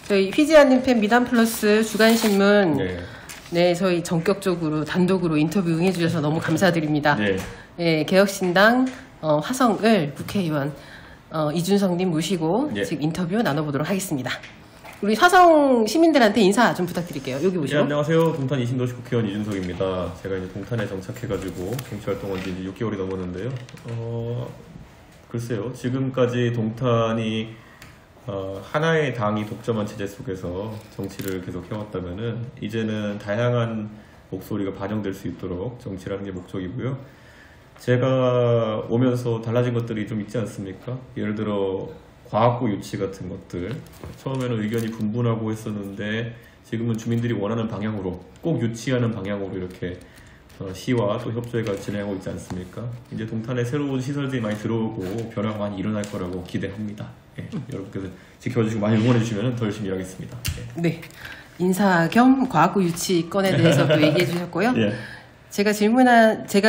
저희 휘지아님 팬 미담 플러스 주간신문 네. 네, 저희 전격적으로 단독으로 인터뷰 응해주셔서 너무 감사드립니다. 네. 네, 개혁신당 화성을 국회의원 이준석님 모시고 네. 지금 인터뷰 나눠보도록 하겠습니다. 우리 화성 시민들한테 인사 좀 부탁드릴게요. 여기 네, 오시고. 안녕하세요. 동탄 이신도시 국회의원 이준석입니다. 제가 이제 동탄에 정착해가지고 정치활동한 지 이제 6개월이 넘었는데요. 글쎄요. 지금까지 동탄이 하나의 당이 독점한 체제 속에서 정치를 계속 해왔다면은 이제는 다양한 목소리가 반영될 수 있도록 정치를 하는 게 목적이고요. 제가 오면서 달라진 것들이 좀 있지 않습니까? 예를 들어 과학고 유치 같은 것들, 처음에는 의견이 분분하고 했었는데 지금은 주민들이 원하는 방향으로 꼭 유치하는 방향으로 이렇게 시와 또 협조회가 진행하고 있지 않습니까? 이제 동탄에 새로운 시설들이 많이 들어오고 변화가 많이 일어날 거라고 기대합니다. 예, 여러분께서 지켜주시고 많이 응원해 주시면 더 열심히 일하겠습니다. 예. 네, 인사 겸 과학고 유치건에 대해서 또 얘기해 주셨고요. 예. 제가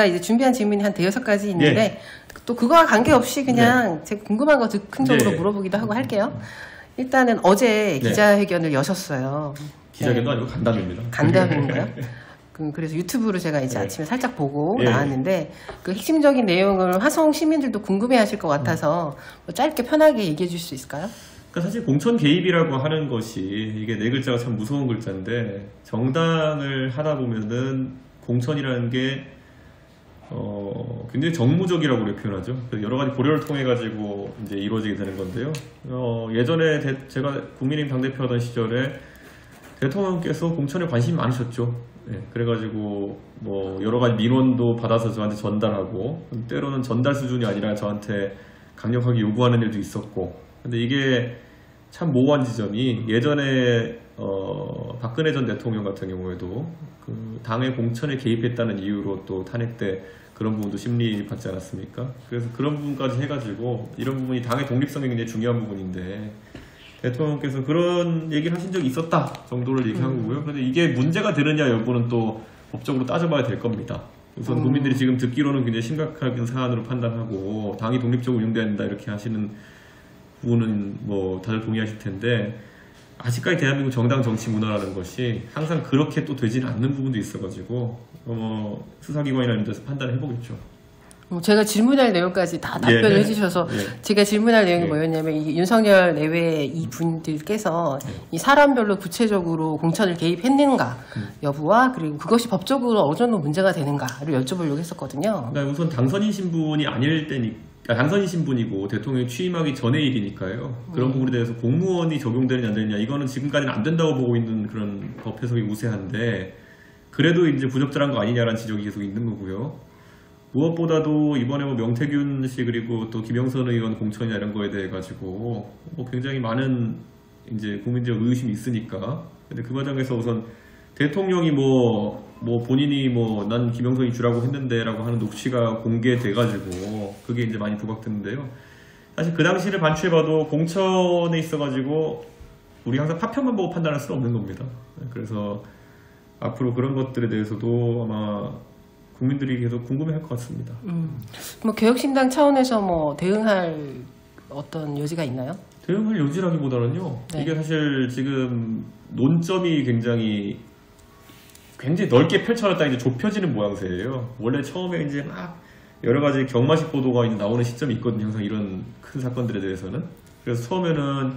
이제 준비한 질문이 한 5-6가지 있는데 예. 또 그거와 관계없이 그냥 제가 궁금한 거 즉흥적으로 네. 물어보기도 하고 할게요. 일단은 어제 기자회견을 여셨어요. 기자회견도 아니고 간담회입니다. 간담회인가요? 그래서 유튜브로 제가 이제 네. 아침에 살짝 보고 예. 나왔는데 그 핵심적인 내용을 화성 시민들도 궁금해하실 것 같아서 뭐 짧게 편하게 얘기해 줄 수 있을까요? 그러니까 사실 공천 개입이라고 하는 것이 이게 네 글자가 참 무서운 글자인데 정당을 하다 보면은 공천이라는 게 굉장히 정무적이라고 우리가 표현하죠. 여러 가지 고려를 통해 가지고 이제 이루어지게 되는 건데요. 예전에 제가 국민의힘 당대표 하던 시절에 대통령께서 공천에 관심이 많으셨죠. 네, 그래가지고 뭐 여러 가지 민원도 받아서 저한테 전달하고 때로는 전달 수준이 아니라 저한테 강력하게 요구하는 일도 있었고, 근데 이게 참 모호한 지점이 예전에 박근혜 전 대통령 같은 경우에도 그 당의 공천에 개입했다는 이유로 또 탄핵 때 그런 부분도 심리받지 않았습니까? 그래서 그런 부분까지 해가지고 이런 부분이 당의 독립성이 굉장히 중요한 부분인데 대통령께서 그런 얘기를 하신 적이 있었다 정도를 얘기한 거고요. 그런데 이게 문제가 되느냐 여부는 또 법적으로 따져봐야 될 겁니다. 우선 국민들이 지금 듣기로는 굉장히 심각한 사안으로 판단하고 당이 독립적으로 운영돼야 된다 이렇게 하시는 부분은 뭐 다들 동의하실 텐데 아직까지 대한민국 정당 정치 문화라는 것이 항상 그렇게 또 되지는 않는 부분도 있어가지고 수사기관이나 이런 데서 판단을 해보겠죠. 제가 질문할 내용까지 다 답변을 해주셔서 제가 질문할 내용이 뭐였냐면 이 윤석열 내외 이 분들께서 이 사람별로 구체적으로 공천을 개입했는가 여부와 그리고 그것이 법적으로 어느 정도 문제가 되는가를 여쭤보려고 했었거든요. 그러니까 우선 당선인 신분이 아닐 때니까 당선인 신분이고 대통령이 취임하기 전의 일이니까요. 그런 부분에 대해서 공무원이 적용되느냐 안 되느냐 이거는 지금까지는 안 된다고 보고 있는 그런 법 해석이 우세한데 그래도 이제 부적절한 거 아니냐라는 지적이 계속 있는 거고요. 무엇보다도 이번에 뭐 명태균 씨 그리고 또 김영선 의원 공천이나 이런 거에 대해 가지고 뭐 굉장히 많은 이제 국민적 의심이 있으니까. 근데 그 과정에서 우선 대통령이 뭐 본인이 뭐 난 김영선이 주라고 했는데라고 하는 녹취가 공개돼 가지고 그게 이제 많이 부각됐는데요. 사실 그 당시를 반추해봐도 공천에 있어 가지고 우리 항상 파편만 보고 판단할 수는 없는 겁니다. 그래서 앞으로 그런 것들에 대해서도 아마 국민들이 계속 궁금해할 것 같습니다. 뭐 개혁신당 차원에서 뭐 대응할 어떤 여지가 있나요? 대응할 여지라기보다는요. 네. 이게 사실 지금 논점이 굉장히 넓게 펼쳐놨다 이제 좁혀지는 모양새예요. 원래 처음에 이제 막 여러 가지 경마식 보도가 이제 나오는 시점이 있거든요. 항상 이런 큰 사건들에 대해서는. 그래서 처음에는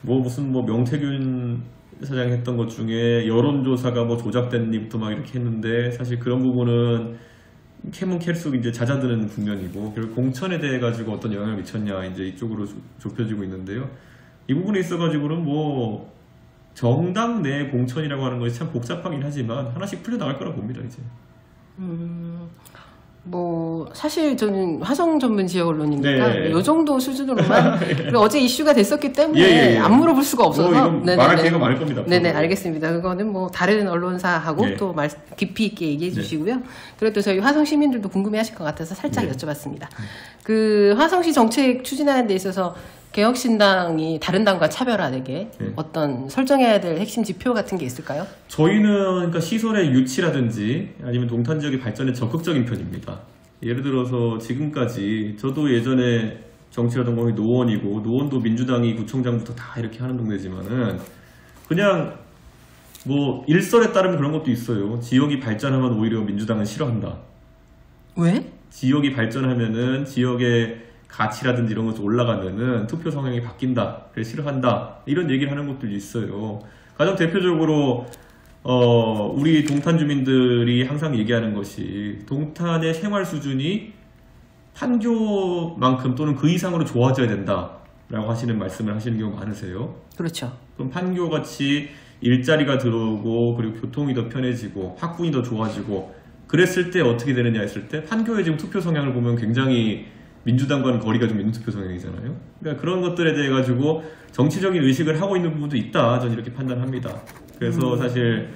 무슨 명태균 사장이 했던 것 중에 여론조사가 뭐 조작된 일부터 막 이렇게 했는데 사실 그런 부분은 캐문 캘수록 이제 잦아드는 국면이고 결국 공천에 대해 가지고 어떤 영향을 미쳤냐 이제 이쪽으로 좁혀지고 있는데요. 이 부분에 있어가지고는 뭐 정당 내 공천이라고 하는 것이 참 복잡하긴 하지만 하나씩 풀려나갈 거라고 봅니다 이제. 뭐 사실 저는 화성 전문 지역 언론이니까 네. 이 정도 수준으로만 그리고 어제 이슈가 됐었기 때문에 안 물어볼 수가 없어서 말할 기회가 많을 겁니다. 네네 알겠습니다. 그거는 뭐 다른 언론사하고 네. 또 깊이 있게 얘기해 네. 주시고요. 그리고 또 저희 화성 시민들도 궁금해하실 것 같아서 살짝 여쭤봤습니다. 그 화성시 정책 추진하는 데 있어서 개혁신당이 다른 당과 차별화되게 어떤 설정해야 될 핵심 지표 같은 게 있을까요? 저희는 그러니까 시설의 유치라든지 아니면 동탄 지역의 발전에 적극적인 편입니다. 예를 들어서 지금까지 저도 예전에 정치하던 거기 노원이고 노원도 민주당이 구청장부터 다 이렇게 하는 동네지만은 그냥 뭐 일설에 따르면 그런 것도 있어요. 지역이 발전하면 오히려 민주당은 싫어한다. 왜? 지역이 발전하면은 지역의 가치라든지 이런 것이 올라가면은 투표 성향이 바뀐다. 그래서 싫어한다. 이런 얘기를 하는 것들이 있어요. 가장 대표적으로 우리 동탄 주민들이 항상 얘기하는 것이 동탄의 생활 수준이 판교만큼 또는 그 이상으로 좋아져야 된다라고 하시는 말씀을 하시는 경우가 많으세요. 그렇죠. 그럼 판교같이 일자리가 들어오고 그리고 교통이 더 편해지고 학군이 더 좋아지고 그랬을 때 어떻게 되느냐 했을 때 판교의 지금 투표 성향을 보면 굉장히 민주당과는 거리가 좀 있는 투표 성향이잖아요. 그러니까 그런 것들에 대해 가지고 정치적인 의식을 하고 있는 부분도 있다. 저는 이렇게 판단합니다. 그래서 사실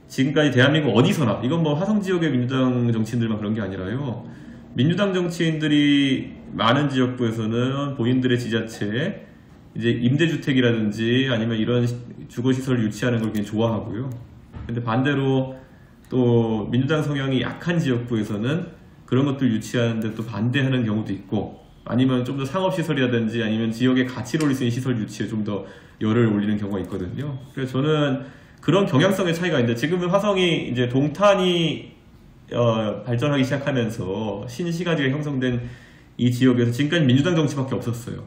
지금까지 대한민국 어디서나 이건 뭐 화성 지역의 민주당 정치인들만 그런 게 아니라요. 민주당 정치인들이 많은 지역구에서는 본인들의 지자체에 이제 임대주택이라든지 아니면 이런 주거시설을 유치하는 걸 굉장히 좋아하고요. 근데 반대로 또 민주당 성향이 약한 지역구에서는 그런 것들 유치하는데 또 반대하는 경우도 있고 아니면 좀 더 상업시설이라든지 아니면 지역의 가치를 올릴 수 있는 시설 유치에 좀 더 열을 올리는 경우가 있거든요. 그래서 저는 그런 경향성의 차이가 있는데 지금은 화성이 이제 동탄이 발전하기 시작하면서 신시가지가 형성된 이 지역에서 지금까지 민주당 정치밖에 없었어요.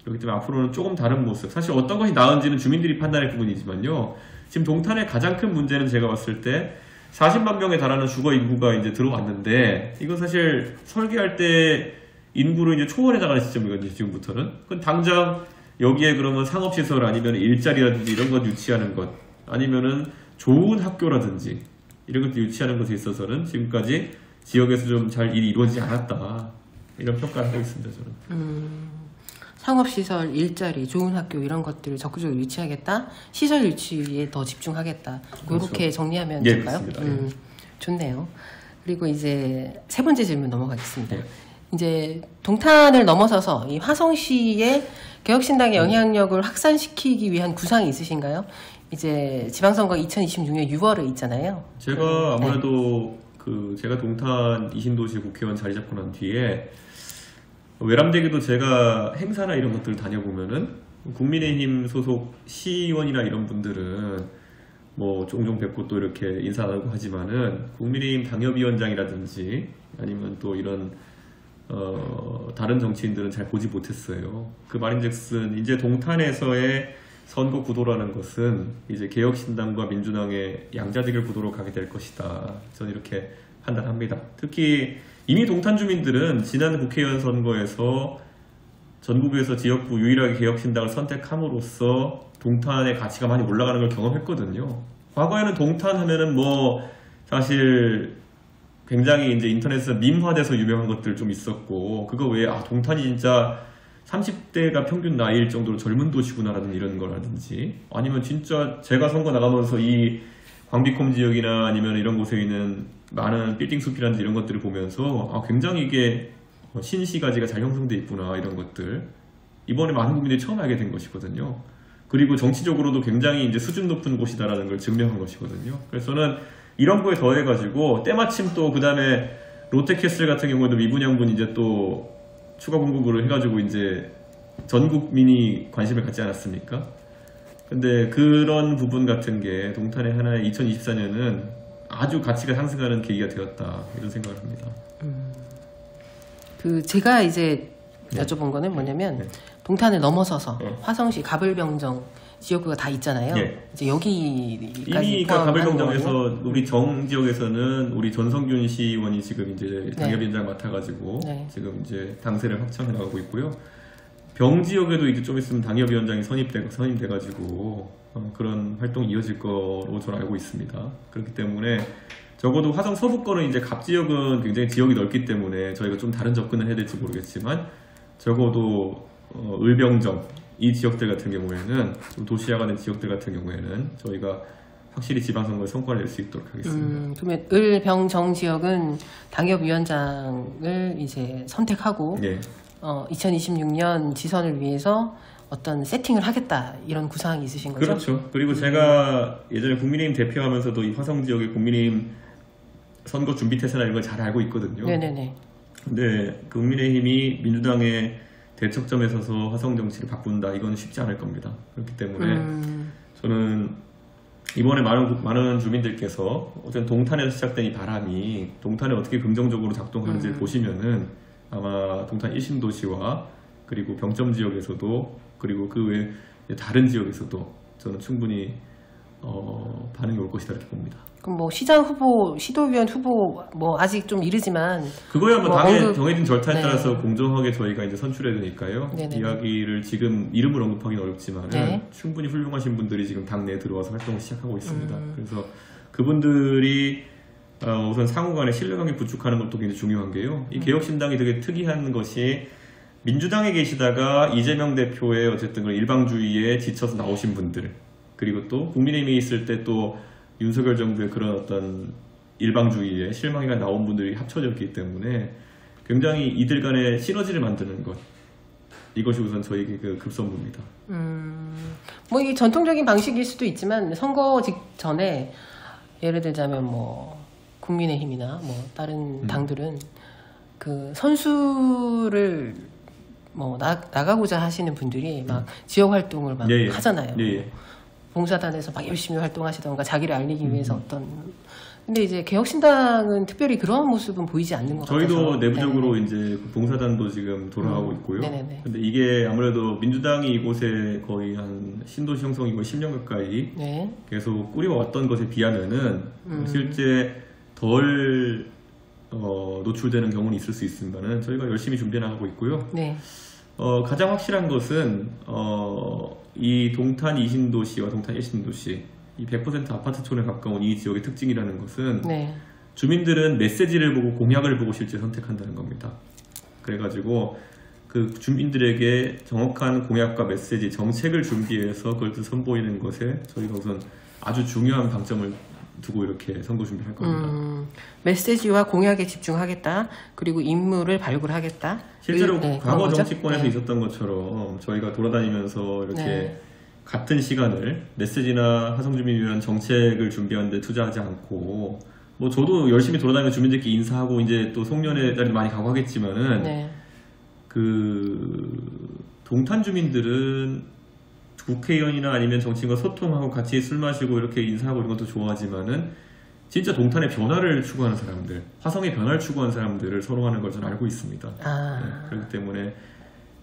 그렇기 때문에 앞으로는 조금 다른 모습. 사실 어떤 것이 나은지는 주민들이 판단할 부분이지만요. 지금 동탄의 가장 큰 문제는 제가 봤을 때 40만 명에 달하는 주거 인구가 이제 들어왔는데 이건 사실 설계할 때 인구를 이제 초월해 나가는 시점이거든요. 지금부터는. 그건 당장 여기에 그러면 상업시설 아니면 일자리라든지 이런 것 유치하는 것 아니면은 좋은 학교라든지 이런 것들 유치하는 것에 있어서는 지금까지 지역에서 좀 잘 일이 이루어지지 않았다. 이런 평가를 하고 있습니다. 저는. 상업시설, 일자리, 좋은 학교 이런 것들을 적극적으로 유치하겠다. 시설 유치에 더 집중하겠다. 그렇죠. 이렇게 정리하면 예, 될까요? 그렇습니다. 좋네요. 그리고 이제 세 번째 질문 넘어가겠습니다. 예. 이제 동탄을 넘어서서 이 화성시의 개혁신당의 영향력을 확산시키기 위한 구상이 있으신가요? 이제 지방선거 2026년 6월에 있잖아요. 제가 아무래도 제가 동탄 이신도시 국회의원 자리 잡고 난 뒤에 외람되게도 제가 행사나 이런 것들 다녀보면은 국민의힘 소속 시의원이나 이런 분들은 뭐 종종 뵙고 또 이렇게 인사 나누고 하지만은 국민의힘 당협위원장이라든지 아니면 또 이런 다른 정치인들은 잘 보지 못했어요. 그 말인즉슨 이제 동탄에서의 선거 구도라는 것은 이제 개혁신당과 민주당의 양자택일 구도로 가게 될 것이다. 저는 이렇게 판단합니다. 특히 이미 동탄 주민들은 지난 국회의원 선거에서 전국에서 지역구 유일하게 개혁신당을 선택함으로써 동탄의 가치가 많이 올라가는 걸 경험했거든요. 과거에는 동탄 하면은 뭐 사실 굉장히 이제 인터넷에서 밈화돼서 유명한 것들 좀 있었고 그거 외에 동탄이 진짜 30대가 평균 나이일 정도로 젊은 도시구나라는 이런 거라든지 아니면 진짜 제가 선거 나가면서 이 광비콤 지역이나 아니면 이런 곳에 있는 많은 빌딩 숲이라든지 이런 것들을 보면서 굉장히 이게 신시가지가 잘 형성돼 있구나 이런 것들 이번에 많은 국민들이 처음 알게 된 것이거든요. 그리고 정치적으로도 굉장히 이제 수준 높은 곳이다라는 걸 증명한 것이거든요. 그래서 저는 이런 거에 더해가지고 때마침 또 그 다음에 롯데캐슬 같은 경우에도 미분양분 이제 또 추가 공급을 해가지고 이제 전 국민이 관심을 갖지 않았습니까? 근데 그런 부분 같은 게 동탄의 하나의 2024년은 아주 가치가 상승하는 계기가 되었다 이런 생각을 합니다. 제가 이제 여쭤본 거는 뭐냐면 동탄을 넘어서서 화성시 가불병정 지역구가 다 있잖아요. 이제 여기까지 이미 가불병정에서 우리 정 지역에서는 우리 전성균 시의원이 지금 이제 당협위원장 맡아가지고 지금 이제 당세를 확장해 나가고 있고요. 병 지역에도 이제 좀 있으면 당협위원장이 선임돼가지고 그런 활동이 이어질 거로 저는 알고 있습니다. 그렇기 때문에 적어도 화성 서부권은 이제 갑 지역은 굉장히 지역이 넓기 때문에 저희가 좀 다른 접근을 해야 될지 모르겠지만 적어도 을병정 이 지역들 같은 경우에는 좀 도시화가 된 지역들 같은 경우에는 저희가 확실히 지방선거에 성과를 낼 수 있도록 하겠습니다. 그러면 을병정 지역은 당협위원장을 이제 선택하고 2026년 지선을 위해서 어떤 세팅을 하겠다 이런 구상이 있으신 거죠? 그렇죠. 그리고 제가 예전에 국민의힘 대표하면서도 이 화성 지역의 국민의힘 선거 준비 태세나 이런 걸 잘 알고 있거든요. 네네네. 근데 국민의힘이 민주당의 대척점에 서서 화성 정치를 바꾼다 이건 쉽지 않을 겁니다. 그렇기 때문에 저는 이번에 많은 주민들께서 어쨌든 동탄에서 시작된 이 바람이 동탄에 어떻게 긍정적으로 작동하는지를 보시면은 아마 동탄 1신도시와 그리고 병점 지역에서도 그리고 그 외 다른 지역에서도 저는 충분히 반응이 올 것이다 이렇게 봅니다. 그럼 뭐 시장 후보, 시도위원 후보 뭐 아직 좀 이르지만 그거야 뭐 당의 정해진 절차에 네. 따라서 공정하게 저희가 이제 선출해야 되니까요. 네네. 이야기를 지금 이름을 언급하기는 어렵지만 네. 충분히 훌륭하신 분들이 지금 당내에 들어와서 활동을 시작하고 있습니다. 그래서 그분들이 우선 상호간에 신뢰관계 구축하는 것도 굉장히 중요한 게요. 이 개혁신당이 되게 특이한 것이 민주당에 계시다가 이재명 대표의 어쨌든 일방주의에 지쳐서 나오신 분들, 그리고 또 국민의힘에 있을 때 또 윤석열 정부의 그런 어떤 일방주의에 실망이가 나온 분들이 합쳐졌기 때문에 굉장히 이들 간의 시너지를 만드는 것, 이것이 우선 저희에게 그 급선무입니다. 뭐 이게 전통적인 방식일 수도 있지만 선거 직전에 예를 들자면 뭐 국민의힘이나 뭐 다른 당들은 그 선수를 뭐 나가고자 하시는 분들이 막 지역 활동을 막 예, 예. 하잖아요. 예, 예. 봉사단에서 막 열심히 활동하시던가 자기를 알리기 위해서 어떤. 근데 이제 개혁신당은 특별히 그런 모습은 보이지 않는 것 같아서. 저희도 내부적으로 이제 봉사단도 지금 돌아가고 있고요. 네네네. 근데 이게 아무래도 민주당이 이곳에 거의 한 신도시 형성이고 10년 가까이 네. 계속 꾸려왔던 것에 비하면은 실제 덜 노출되는 경우는 있을 수 있습니다는 저희가 열심히 준비해 나가고 있고요. 네. 가장 확실한 것은 이 동탄 2신도시와 동탄 1신도시 이 100% 아파트촌에 가까운 이 지역의 특징이라는 것은 네. 주민들은 메시지를 보고 공약을 보고 실제 선택한다는 겁니다. 그래가지고 그 주민들에게 정확한 공약과 메시지, 정책을 준비해서 그걸 또 선보이는 것에 저희가 우선 아주 중요한 방점을 두고 이렇게 선거 준비할 겁니다. 메시지와 공약에 집중하겠다. 그리고 인물을 발굴하겠다. 실제로 네, 과거 그런 거죠? 정치권에서 네. 있었던 것처럼 저희가 돌아다니면서 이렇게 네. 같은 시간을 메시지나 화성주민위원 정책을 준비하는데 투자하지 않고 뭐 저도 열심히 돌아다니면서 주민들끼리 인사하고 이제 또 송년회 자리 많이 가고 하겠지만은 네. 그 동탄 주민들은 국회의원이나 아니면 정치인과 소통하고 같이 술 마시고 이렇게 인사하고 이런 것도 좋아하지만은 진짜 동탄의 변화를 추구하는 사람들, 화성의 변화를 추구하는 사람들을 선호하는 걸 저는 알고 있습니다. 네, 그렇기 때문에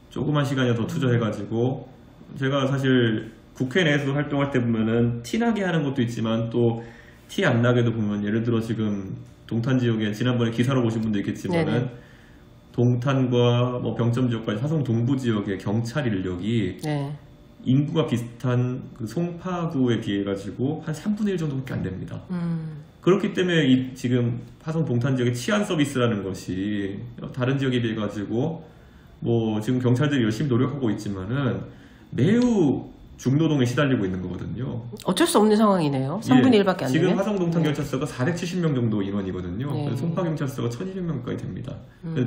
조그만 시간이 더 투자해가지고 제가 사실 국회 내에서 활동할 때 보면은 티나게 하는 것도 있지만 또 티 안 나게도 보면 예를 들어 지금 동탄 지역에 지난번에 기사로 보신 분도 있겠지만은 네네. 동탄과 뭐 병점 지역까지 화성 동부 지역의 경찰 인력이 네. 인구가 비슷한 그 송파구에 비해 가지고 한 3분의 1 정도밖에 안 됩니다. 그렇기 때문에 이 지금 화성 동탄 지역의 치안 서비스라는 것이 다른 지역에 비해 가지고 뭐 지금 경찰들이 열심히 노력하고 있지만은 매우 중노동에 시달리고 있는 거거든요. 어쩔 수 없는 상황이네요. 3분의 1밖에 안 되면. 지금 화성 동탄 경찰서가 470명 정도 인원이거든요. 네. 송파 경찰서가 1200명까지 됩니다.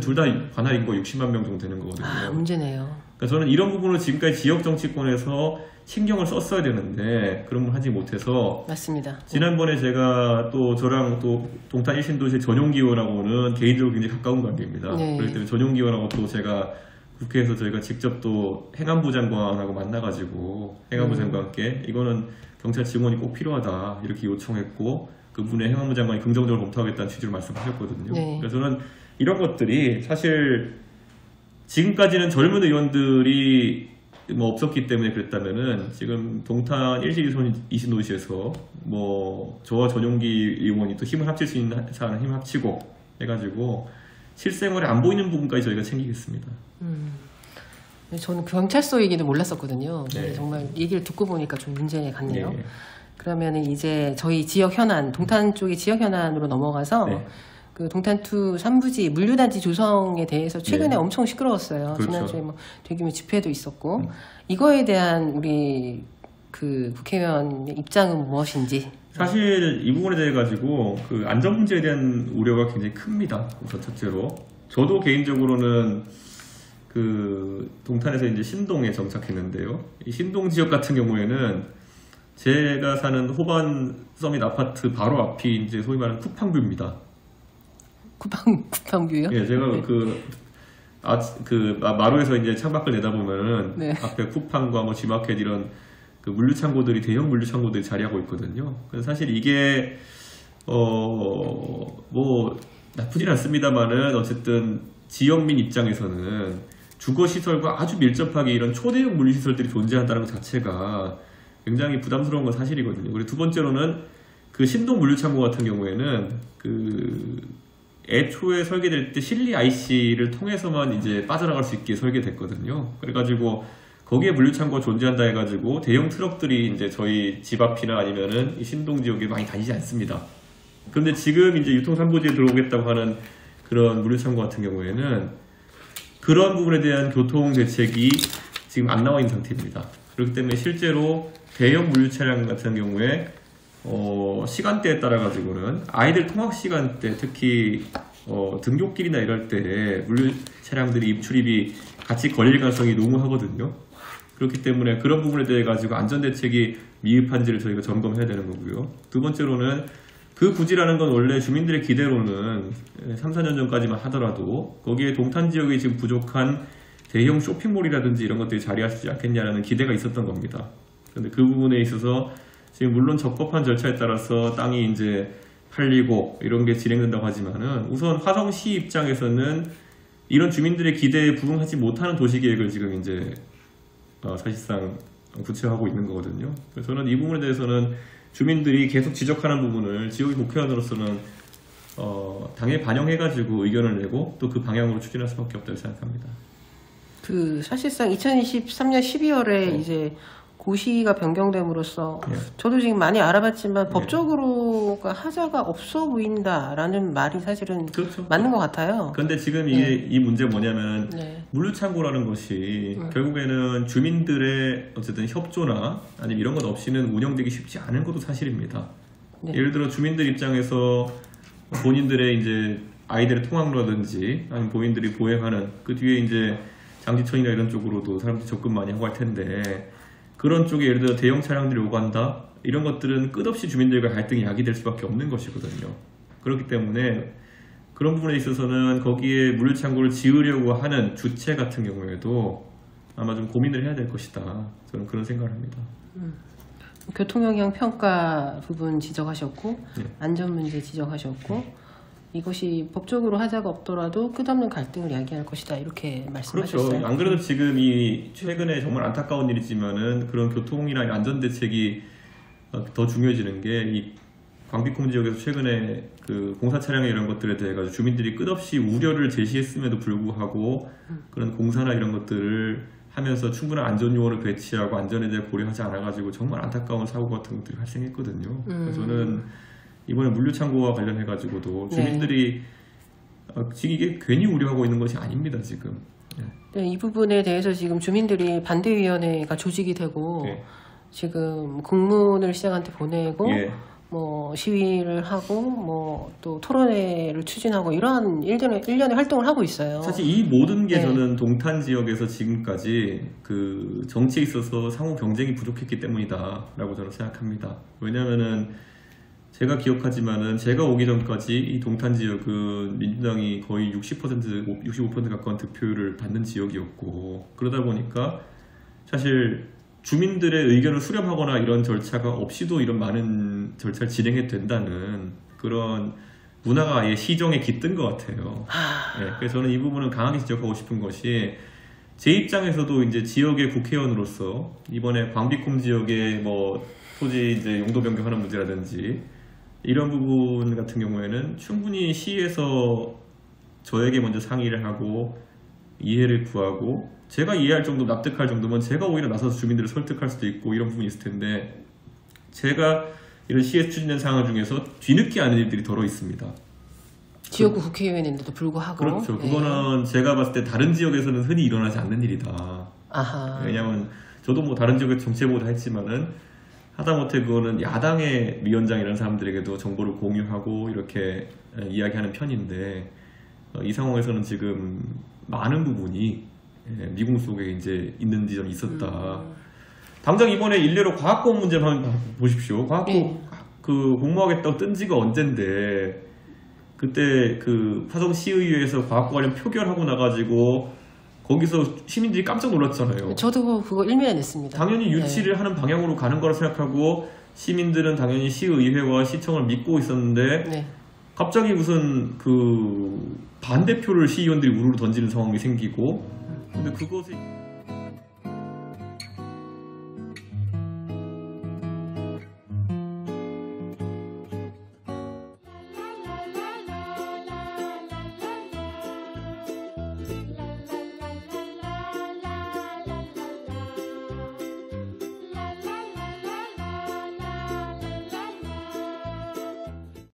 둘 다 관할 인구가 60만 명 정도 되는 거거든요. 문제네요. 그러니까 저는 이런 부분을 지금까지 지역 정치권에서 신경을 썼어야 되는데 그런 걸 하지 못해서 맞습니다. 지난번에 제가 또 저랑 또 동탄 1신도시 전용기원하고는 개인적으로 굉장히 가까운 관계입니다. 네. 그렇기 때문에 전용기원하고 또 제가 국회에서 저희가 직접 또 행안부 장관하고 만나가지고 행안부 장관께 이거는 경찰 지원이 꼭 필요하다 이렇게 요청했고 그분의 행안부 장관이 긍정적으로 검토하겠다는 취지로 말씀하셨거든요. 네. 그래서 저는 이런 것들이 사실 지금까지는 젊은 의원들이 뭐 없었기 때문에 그랬다면은 지금 동탄 1시 2신도시에서 뭐 저와 전용기 의원이 또 힘을 합칠 수 있는 사람 힘을 합치고 해가지고 실생활에 안 보이는 부분까지 저희가 챙기겠습니다. 저는 경찰서 얘기도 몰랐었거든요. 네. 근데 정말 얘기를 듣고 보니까 좀 문제 같네요. 네. 그러면 이제 저희 지역 현안, 동탄 쪽의 지역 현안으로 넘어가서 네. 그 동탄2 3부지 물류단지 조성에 대해서 최근에 네. 엄청 시끄러웠어요. 그렇죠. 지난주에 뭐 대규모 집회도 있었고 이거에 대한 우리 그 국회의원의 입장은 무엇인지. 사실 이 부분에 대해 가지고 그 안전 문제에 대한 우려가 굉장히 큽니다. 우선 첫째로 저도 개인적으로는 그 동탄에서 이제 신동에 정착했는데요. 이 신동 지역 같은 경우에는 제가 사는 호반 서밋 아파트 바로 앞이 이제 소위 말하는 쿠팡뷰입니다. 쿠팡뷰요? 예, 제가 그 마루에서 이제 창밖을 내다보면은 네. 앞에 쿠팡과 뭐 G마켓 이런 그 물류창고들이 대형 물류창고들이 자리하고 있거든요. 그래서 사실 이게 뭐 나쁘진 않습니다만은 어쨌든 지역민 입장에서는 주거시설과 아주 밀접하게 이런 초대형 물류시설들이 존재한다는 것 자체가 굉장히 부담스러운 건 사실이거든요. 그리고 두 번째로는 그 신동 물류창고 같은 경우에는 그 애초에 설계될 때 실리 IC를 통해서만 이제 빠져나갈 수 있게 설계됐거든요. 그래가지고 거기에 물류창고가 존재한다 해가지고 대형 트럭들이 이제 저희 집 앞이나 아니면은 이 신동 지역에 많이 다니지 않습니다. 그런데 지금 이제 유통산부지에 들어오겠다고 하는 그런 물류창고 같은 경우에는 그런 부분에 대한 교통 대책이 지금 안 나와 있는 상태입니다. 그렇기 때문에 실제로 대형 물류 차량 같은 경우에 시간대에 따라 가지고는 아이들 통학 시간대, 특히 등굣길이나 이럴 때 물류 차량들이 입출입이 같이 걸릴 가능성이 농후하거든요. 그렇기 때문에 그런 부분에 대해 가지고 안전대책이 미흡한지를 저희가 점검해야 되는 거고요. 두 번째로는 그 부지라는 건 원래 주민들의 기대로는 3, 4년 전까지만 하더라도 거기에 동탄 지역이 지금 부족한 대형 쇼핑몰이라든지 이런 것들이 자리하지 않겠냐라는 기대가 있었던 겁니다. 그런데 그 부분에 있어서 지금 물론 적법한 절차에 따라서 땅이 이제 팔리고 이런 게 진행된다고 하지만은 우선 화성시 입장에서는 이런 주민들의 기대에 부응하지 못하는 도시계획을 지금 이제 사실상 구체화하고 있는 거거든요. 그래서 저는 이 부분에 대해서는 주민들이 계속 지적하는 부분을 지역의 국회의원으로서는 당에 반영해가지고 의견을 내고 또 그 방향으로 추진할 수밖에 없다고 생각합니다. 그 사실상 2023년 12월에 이제 고시가 변경됨으로써 저도 지금 많이 알아봤지만 법적으로가 하자가 없어 보인다라는 말이 사실은 그렇죠. 맞는 것 같아요. 그런데 지금 이 문제 뭐냐면 물류창고라는 것이 결국에는 주민들의 어쨌든 협조나 아니면 이런 것 없이는 운영되기 쉽지 않은 것도 사실입니다. 예를 들어 주민들 입장에서 본인들의 이제 아이들의 통학로라든지 아니면 본인들이 보행하는 그 뒤에 이제 장지천이나 이런 쪽으로도 사람들이 접근 많이 하고 할 텐데 그런 쪽에 예를 들어 대형 차량들이 오간다 이런 것들은 끝없이 주민들과 갈등이 야기될 수밖에 없는 것이거든요. 그렇기 때문에 그런 부분에 있어서는 거기에 물류창고를 지으려고 하는 주체 같은 경우에도 아마 좀 고민을 해야 될 것이다. 저는 그런 생각을 합니다. 교통영향 평가 부분 지적하셨고 안전 문제 지적하셨고 이것이 법적으로 하자가 없더라도 끝없는 갈등을 야기할 것이다 이렇게 말씀하셨어요. 그렇죠. 안 그래도 지금 이 최근에 정말 안타까운 일이지만은 그런 교통이나 안전 대책이 더 중요해지는 게 이 광비콩 지역에서 최근에 그 공사 차량의 이런 것들에 대해 가지고 주민들이 끝없이 우려를 제시했음에도 불구하고 그런 공사나 이런 것들을 하면서 충분한 안전 요원을 배치하고 안전에 대해 고려하지 않아 가지고 정말 안타까운 사고 같은 것들이 발생했거든요. 그래서 저는 이번에 물류창고와 관련해가지고도 주민들이 지금 이게 괜히 우려하고 있는 것이 아닙니다, 지금. 네, 이 부분에 대해서 지금 주민들이 반대위원회가 조직이 되고 지금 공문을 시장한테 보내고 뭐 시위를 하고 뭐 또 토론회를 추진하고 이러한 일련의 활동을 하고 있어요. 사실 이 모든 게 저는 동탄 지역에서 지금까지 그 정치에 있어서 상호 경쟁이 부족했기 때문이다라고 저는 생각합니다. 왜냐하면은 제가 기억하지만은 제가 오기 전까지 이 동탄 지역은 민주당이 거의 60%, 65% 가까운 득표율을 받는 지역이었고 그러다 보니까 사실 주민들의 의견을 수렴하거나 이런 절차가 없이도 이런 많은 절차를 진행해도 된다는 그런 문화가 아예 시정에 깃든 것 같아요. 그래서 저는 이 부분은 강하게 지적하고 싶은 것이 제 입장에서도 이제 지역의 국회의원으로서 이번에 광비콩 지역의 뭐 토지 이제 용도 변경하는 문제라든지 이런 부분 같은 경우에는 충분히 시에서 저에게 먼저 상의를 하고 이해를 구하고 제가 이해할 정도 납득할 정도면 제가 오히려 나서서 주민들을 설득할 수도 있고 이런 부분이 있을 텐데 제가 이런 시에서 추진된 상황 중에서 뒤늦게 하는 일들이 더러 있습니다. 지역구 국회의원인데도 불구하고 그렇죠. 그거는 제가 봤을 때 다른 지역에서는 흔히 일어나지 않는 일이다. 왜냐하면 저도 뭐 다른 지역에서 정치해보다 했지만은 하다못해 그거는 야당의 위원장이라는 사람들에게도 정보를 공유하고 이렇게 이야기하는 편인데 이 상황에서는 지금 많은 부분이 미궁 속에 이제 있는 지점이 있었다. 당장 이번에 일례로 과학고원 문제 한번 보십시오. 과학고 그 공모하겠다고 뜬 지가 언젠데 그때 그 화성시의회에서 과학고 관련 표결하고 나가지고 거기서 시민들이 깜짝 놀랐잖아요. 저도 그거 일면에 냈습니다. 당연히 유치를 하는 방향으로 가는 거라 생각하고 시민들은 당연히 시의회와 시청을 믿고 있었는데 네. 갑자기 무슨 그 반대표를 시의원들이 우르르 던지는 상황이 생기고 근데 그것이